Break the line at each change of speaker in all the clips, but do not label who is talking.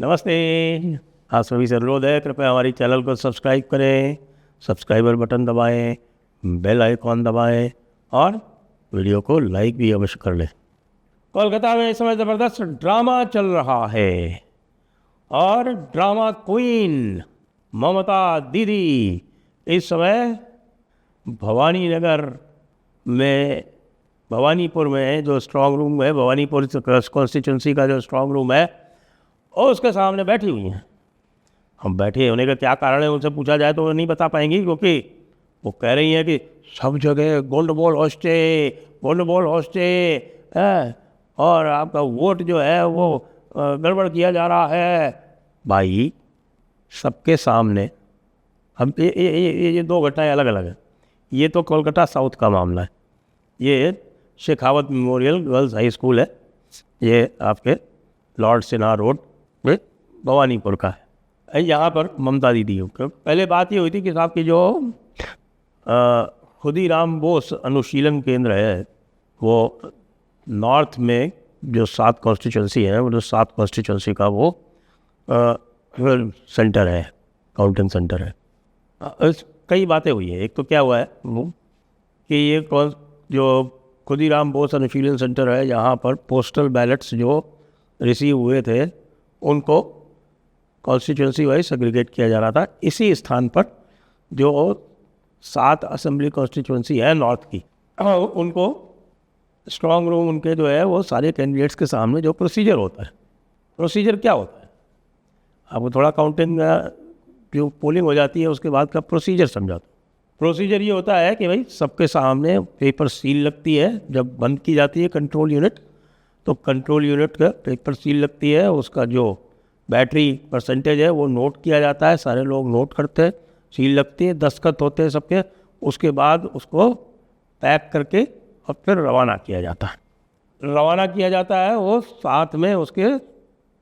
नमस्ते। आप सभी से अनुरोध है, कृपया हमारी चैनल को सब्सक्राइब करें, सब्सक्राइबर बटन दबाएं, बेल आइकॉन दबाएं और वीडियो को लाइक भी अवश्य कर लें। कोलकाता में इस समय ज़बरदस्त ड्रामा चल रहा है और ड्रामा क्वीन ममता दीदी इस समय भवानीपुर में जो स्ट्रांग रूम है, भवानीपुर कॉन्स्टिट्यूंसी का जो स्ट्रांग रूम है और उसके सामने बैठी हुई हैं। हम बैठे होने का क्या कारण है उनसे पूछा जाए तो वो नहीं बता पाएंगी, क्योंकि वो कह रही हैं कि सब जगह गोंडबोल हॉस्टे है और आपका वोट जो है वो गड़बड़ किया जा रहा है। भाई, सबके सामने हम ये दो घटनाएं अलग अलग हैं। ये तो कोलकाता साउथ का मामला है, ये Shekhawat memorial girls high school है, ये आपके लॉर्ड सिन्हा रोड में भवानीपुर का है। यहाँ पर ममता दीदी पहले बात ये हुई थी कि साहब की जो खुदीराम बोस अनुशीलन केंद्र है वो नॉर्थ में जो 7 कॉन्स्टिट्यूंसी है, वो जो 7 कॉन्स्टिट्यूंसी का वो सेंटर है, काउंटिंग सेंटर है। कई बातें हुई है। एक तो क्या हुआ है कि ये जो खुदीराम बोस अनुशीलन सेंटर है, यहाँ पर पोस्टल बैलेट्स जो रिसीव हुए थे उनको कॉन्स्टिट्यूंसी वाइज सेग्रीगेट किया जा रहा था। इसी स्थान पर जो 7 असेंबली कॉन्स्टिट्यूंसी है नॉर्थ की, उनको स्ट्रांग रूम उनके जो है वो सारे कैंडिडेट्स के सामने जो प्रोसीजर होता है, प्रोसीजर क्या होता है आपको थोड़ा काउंटिंग जो पोलिंग हो जाती है उसके बाद का प्रोसीजर समझाता हूँ। प्रोसीजर ये होता है कि भाई सबके सामने पेपर सील लगती है। जब बंद की जाती है कंट्रोल यूनिट, तो कंट्रोल यूनिट का पेपर सील लगती है, उसका जो बैटरी परसेंटेज है वो नोट किया जाता है, सारे लोग नोट करते हैं, सील लगती है, दस्तखत होते हैं सबके। उसके बाद उसको पैक करके और फिर रवाना किया जाता है। वो साथ में उसके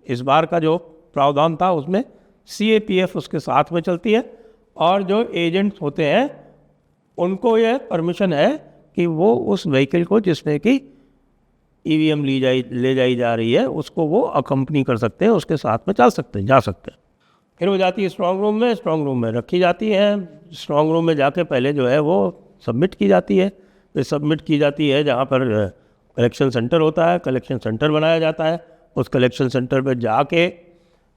इस बार का जो प्रावधान था उसमें CAPF उसके साथ में चलती है, और जो एजेंट्स होते हैं उनको ये परमिशन है कि वो उस व्हीकल को जिसमें कि EVM ले जाई जा रही है उसको वो अकम्पनी कर सकते हैं, उसके साथ में जा सकते हैं। फिर वो जाती है स्ट्रांग रूम में रखी जाती है। स्ट्रांग रूम में जाके पहले जो है वो सबमिट की जाती है। फिर सबमिट की जाती है जहाँ पर कलेक्शन सेंटर होता है, कलेक्शन सेंटर बनाया जाता है। उस कलेक्शन सेंटर पर जाके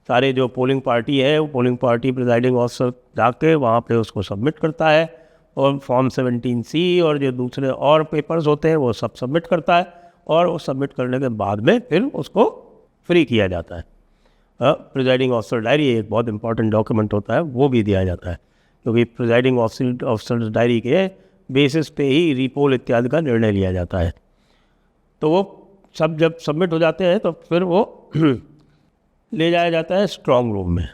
सारे जो पोलिंग पार्टी है, वो पोलिंग पार्टी प्रिजाइडिंग ऑफिसर जाके वहाँ पे उसको सबमिट करता है, और फॉर्म 17C और जो दूसरे और पेपर्स होते हैं वो सब सबमिट करता है, और वो सबमिट करने के बाद में फिर उसको फ्री किया जाता है। प्रिजाइडिंग ऑफिसर डायरी एक बहुत इंपॉर्टेंट डॉक्यूमेंट होता है, वो भी दिया जाता है, क्योंकि प्रिजाइडिंग ऑफिसर डायरी के बेसिस पे ही रीपोल इत्यादि का निर्णय लिया जाता है। तो वो सब जब सबमिट हो जाते हैं तो फिर वो ले जाया जाता है स्ट्रांग रूम में।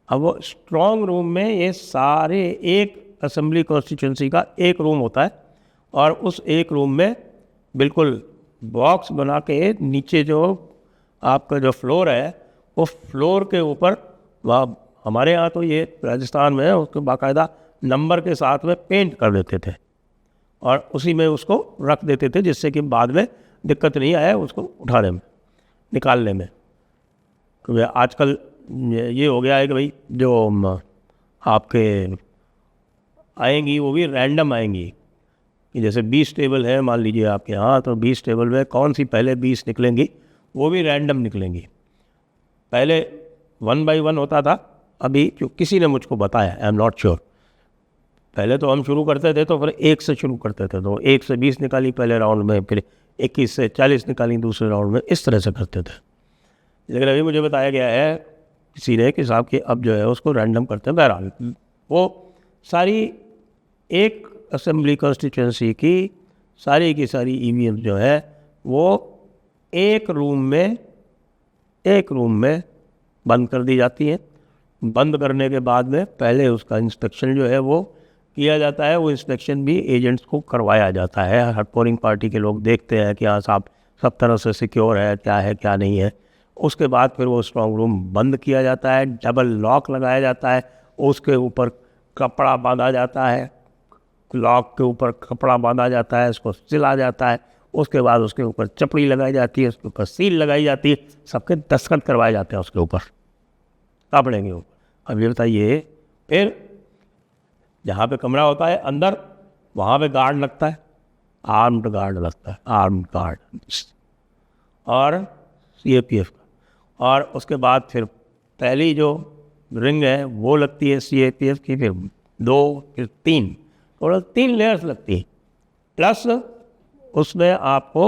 अब वो स्ट्रांग रूम में ये सारे एक असेंबली कॉन्स्टिट्यूंसी का एक रूम होता है, और उस एक रूम में बिल्कुल बॉक्स बना के नीचे जो आपका जो फ्लोर है वो फ्लोर के ऊपर, वहाँ हमारे यहाँ तो ये राजस्थान में है, उसको बाकायदा नंबर के साथ में पेंट कर देते थे और उसी में उसको रख देते थे, जिससे कि बाद में दिक्कत नहीं आए उसको उठाने में, निकालने में। क्योंकि आजकल ये हो गया है कि भाई जो आपके आएंगी वो भी रैंडम आएंगी, कि जैसे 20 टेबल है मान लीजिए आपके यहाँ, तो 20 टेबल में कौन सी पहले 20 निकलेंगी वो भी रैंडम निकलेंगी। पहले 1 by 1 होता था, अभी जो किसी ने मुझको बताया, आई एम नॉट श्योर, पहले तो हम शुरू करते थे तो फिर 1 से शुरू करते थे, तो 1 से 20 निकाली पहले राउंड में, फिर 21 से 40 निकाली दूसरे राउंड में, इस तरह से करते थे। लेकिन अभी मुझे बताया गया है किसी ने कि साहब कि अब जो है उसको रैंडम करते हैं। बहरहाल वो सारी एक असेंबली कॉन्स्टिट्यूंसी की सारी EVM जो है वो एक रूम में बंद कर दी जाती है। बंद करने के बाद में पहले उसका इंस्पेक्शन जो है वो किया जाता है। वो इंस्पेक्शन भी एजेंट्स को करवाया जाता है। हर पोलिंग पार्टी के लोग देखते हैं कि हाँ साहब सब तरह से सिक्योर है क्या नहीं है। उसके बाद फिर वो स्ट्रांग रूम बंद किया जाता है, डबल लॉक लगाया जाता है, उसके ऊपर कपड़ा बांधा जाता है, लॉक के ऊपर कपड़ा बांधा जाता है, इसको सिला जाता है, उसके बाद उसके ऊपर चपड़ी लगाई जाती है, उसके ऊपर सील लगाई जाती है, सबके दस्तखत करवाए जाते हैं उसके ऊपर, कपड़े के ऊपर। अब ये बताइए, फिर जहाँ पे कमरा होता है अंदर, वहाँ पे गार्ड लगता है, आर्म्ड गार्ड लगता है, आर्म्ड गार्ड, और CAPF का। और उसके बाद फिर पहली जो रिंग है वो लगती है CAPF की, फिर 2, फिर 3, टोटल 3 लेयर्स लगती है। प्लस उसमें आपको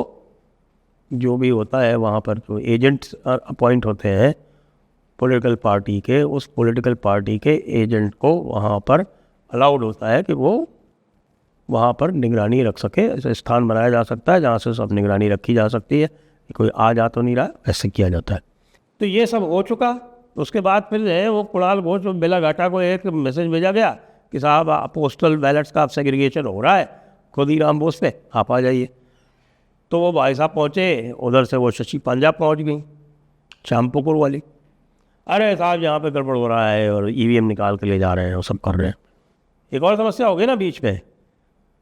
जो भी होता है वहाँ पर जो एजेंट्स अपॉइंट होते हैं पॉलिटिकल पार्टी के, उस पॉलिटिकल पार्टी के एजेंट को वहाँ पर अलाउड होता है कि वो वहाँ पर निगरानी रख सके। ऐसा स्थान बनाया जा सकता है जहाँ से सब निगरानी रखी जा सकती है, कोई आ जा तो नहीं रहा, ऐसे किया जाता है। तो ये सब हो चुका। उसके बाद फिर है वो कुणाल घोष और बेलाघाटा को एक मैसेज भेजा गया कि साहब पोस्टल बैलेट्स का अब सेग्रीगेशन हो रहा है खुदीराम बोस पे, आप आ जाइए। तो वो भाई साहब पहुँचे, उधर से वो शशि पंजाब पहुँच गई, श्यामपुकुर वाली। अरे साहब यहाँ पे गड़बड़ हो रहा है और EVM निकाल के ले जा रहे हैं और सब कर रहे हैं। एक और समस्या हो गई ना बीच में,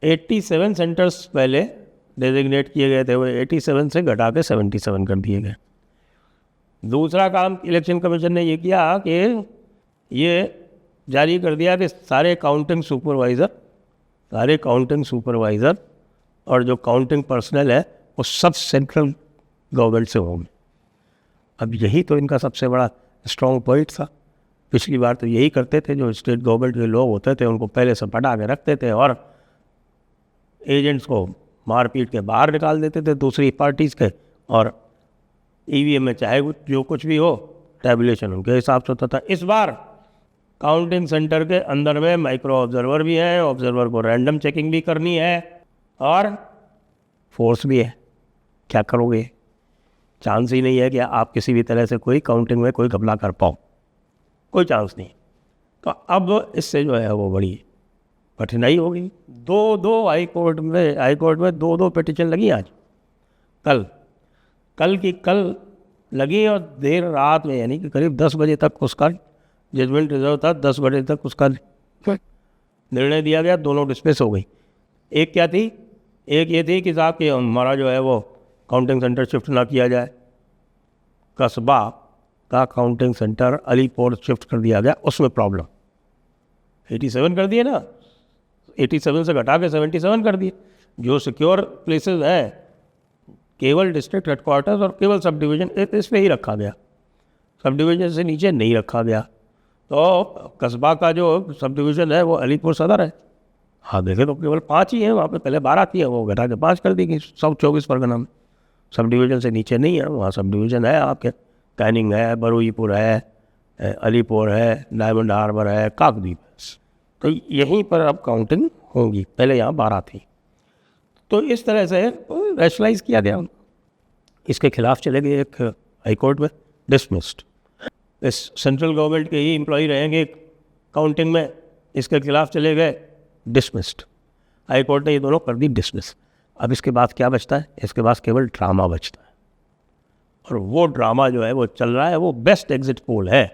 87 सेंटर्स पहले डेजिग्नेट किए गए थे, वो 87 से घटा के 77 कर दिए गए। दूसरा काम इलेक्शन कमीशन ने ये किया कि ये जारी कर दिया कि सारे काउंटिंग सुपरवाइज़र और जो काउंटिंग पर्सनल है वो सब सेंट्रल गवर्नमेंट से होंगे। अब यही तो इनका सबसे बड़ा स्ट्रॉन्ग पॉइंट था। पिछली बार तो यही करते थे, जो स्टेट गवर्नमेंट के लोग होते थे उनको पहले से पटा के रखते थे और एजेंट्स को मार पीट के बाहर निकाल देते थे दूसरी पार्टीज़ के, और EVM में चाहे जो कुछ भी हो टैबुलेशन उनके हिसाब से होता था। इस बार काउंटिंग सेंटर के अंदर में माइक्रो ऑब्जर्वर भी है, ऑब्जर्वर को रैंडम चेकिंग भी करनी है और फोर्स भी है। क्या करोगे? चांस ही नहीं है कि आप किसी भी तरह से कोई काउंटिंग में कोई घपला कर पाओ, कोई चांस नहीं। तो अब इससे जो है वो बड़ी कठिनाई होगी। दो हाई कोर्ट में दो पिटीशन लगी आज, कल की कल लगी, और देर रात में यानी कि करीब 10 बजे तक उसका जजमेंट रिजर्व था, 10 बजे तक उसका निर्णय दिया गया, दोनों डिस्मिस हो गई। एक क्या थी? एक ये थी कि साहब कि हमारा जो है वो काउंटिंग सेंटर शिफ्ट ना किया जाए, कस्बा का काउंटिंग सेंटर अलीपुर शिफ्ट कर दिया गया, उसमें प्रॉब्लम 87 कर दिए ना, 87 से घटा के 77 कर दिए। जो सिक्योर प्लेसेस हैं केवल डिस्ट्रिक्ट हेडक्वार्टर्स और केवल सब डिवीज़न इस पे ही रखा गया, सब डिवीज़न से नीचे नहीं रखा गया। तो कस्बा का जो सब डिवीज़न है वो अलीपुर सदर है। हाँ देखें तो केवल 5 ही हैं वहाँ पे, पहले 12 थी, वो घटा के 5 कर दी गई। 24 परगना में सब डिवीज़न से नीचे नहीं है, वहाँ सब डिवीज़न है आपके, कैनिंग है, बरुईपुर है, अलीपुर है, डायमंड हार्बर है, काकद्वीप है। तो यहीं पर अब काउंटिंग होगी, पहले यहाँ 12 थी। तो इस तरह से रैशनलाइज किया गया। इसके खिलाफ चले गए एक हाई कोर्ट में, डिसमिस्ड। इस सेंट्रल गवर्नमेंट के ही एम्प्लॉई रहेंगे काउंटिंग में, इसके खिलाफ चले गए, डिसमिस्ड। हाई कोर्ट ने ये दोनों कर दी डिसमिस। अब इसके बाद क्या बचता है? इसके बाद केवल ड्रामा बचता है, और वो ड्रामा जो है वो चल रहा है, वो बेस्ट एग्जिट पोल है।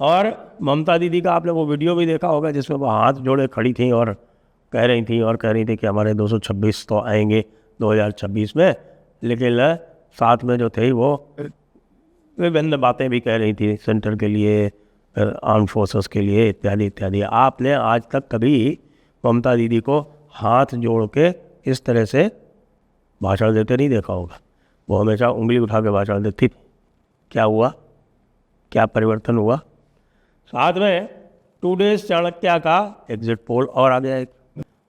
और ममता दीदी का आपने वो वीडियो भी देखा होगा जिसमें वो हाथ जोड़े खड़ी थी और कह रही थी कि हमारे 226 तो आएंगे 2026 में, लेकिन साथ में जो थे वो विभिन्न बातें भी कह रही थी सेंटर के लिए, आर्म फोर्सेस के लिए, इत्यादि इत्यादि। आपने आज तक कभी ममता दीदी को हाथ जोड़ के इस तरह से भाषण देते नहीं देखा होगा। वो हमेशा उंगली उठा के भाषण देती थी। क्या हुआ? क्या परिवर्तन हुआ? साथ में 2 डेज चाणक्य का एग्जिट पोल और आ गया एक,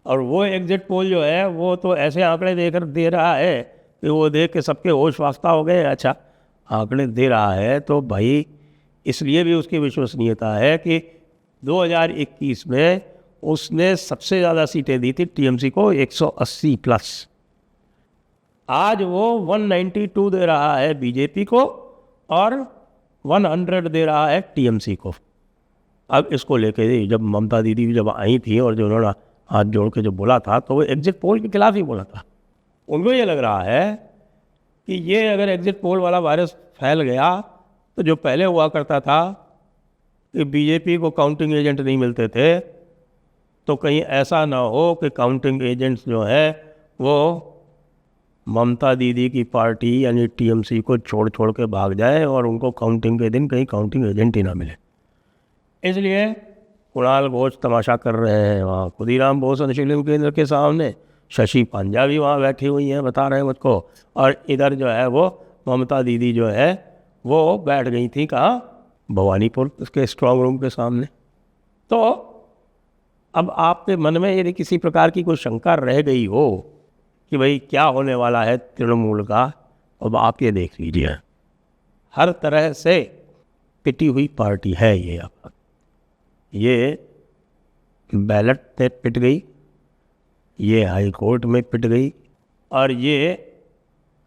और वो एग्जिट पोल जो है वो तो ऐसे आंकड़े देकर दे रहा है कि वो देख के सबके होश वास्ता हो गए। अच्छा आंकड़े दे रहा है तो भाई इसलिए भी उसकी विश्वसनीयता है कि 2021 में उसने सबसे ज़्यादा सीटें दी थी TMC को, 180 प्लस। आज वो 192 दे रहा है BJP को और 100 दे रहा है TMC को। अब इसको लेके जब ममता दीदी जब आई थी और जो उन्होंने हाथ जोड़ के जो बोला था, तो वो एग्जिट पोल के खिलाफ ही बोला था। उनको ये लग रहा है कि ये अगर एग्जिट पोल वाला वायरस फैल गया तो जो पहले हुआ करता था कि BJP को काउंटिंग एजेंट नहीं मिलते थे, तो कहीं ऐसा ना हो कि काउंटिंग एजेंट्स जो है वो ममता दीदी की पार्टी यानी टीएमसी को छोड़ छोड़ के भाग जाए और उनको काउंटिंग के दिन कहीं काउंटिंग एजेंट ही ना मिले। इसलिए कुणाल घोष तमाशा कर रहे हैं वहाँ खुदीराम बोस अनुशीलन केंद्र के सामने, शशि पांजा भी वहाँ बैठी हुई हैं बता रहे हैं मुझको, और इधर जो है वो ममता दीदी जो है वो बैठ गई थी कहाँ, भवानीपुर उसके स्ट्रांग रूम के सामने। तो अब आपके मन में यदि किसी प्रकार की कोई शंका रह गई हो कि भाई क्या होने वाला है तृणमूल का, अब आप ये देख लीजिए, हर तरह से पिटी हुई पार्टी है ये। अब ये बैलेट पे पिट गई, ये हाई कोर्ट में पिट गई, और ये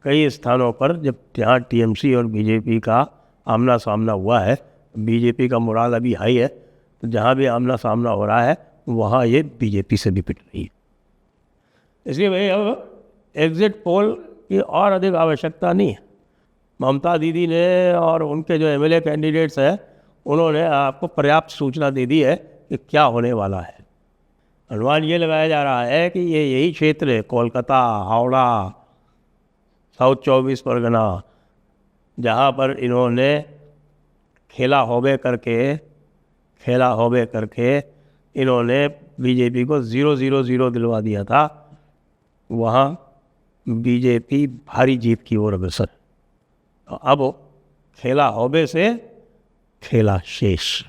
कई स्थानों पर जब यहाँ टीएमसी और बीजेपी का आमना सामना हुआ है, बीजेपी का मोराल अभी हाई है, तो जहाँ भी आमना सामना हो रहा है वहाँ ये बीजेपी से भी पिट रही है। इसलिए भाई अब एग्जिट पोल की और अधिक आवश्यकता नहीं है। ममता दीदी ने और उनके जो एमएलए कैंडिडेट्स हैं उन्होंने आपको पर्याप्त सूचना दे दी है कि क्या होने वाला है। अनुमान ये लगाया जा रहा है कि ये यही क्षेत्र है, कोलकाता, हावड़ा, साउथ 24 परगना, जहाँ पर इन्होंने खेला होबे करके इन्होंने बीजेपी को 0-0-0 दिलवा दिया था, वहाँ बीजेपी भारी जीत की ओर अग्रसर। अब खेला होबे से खेला शेष।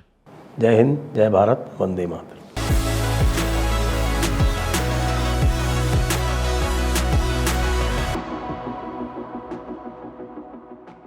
जय हिंद, जय भारत, वंदे मातरम।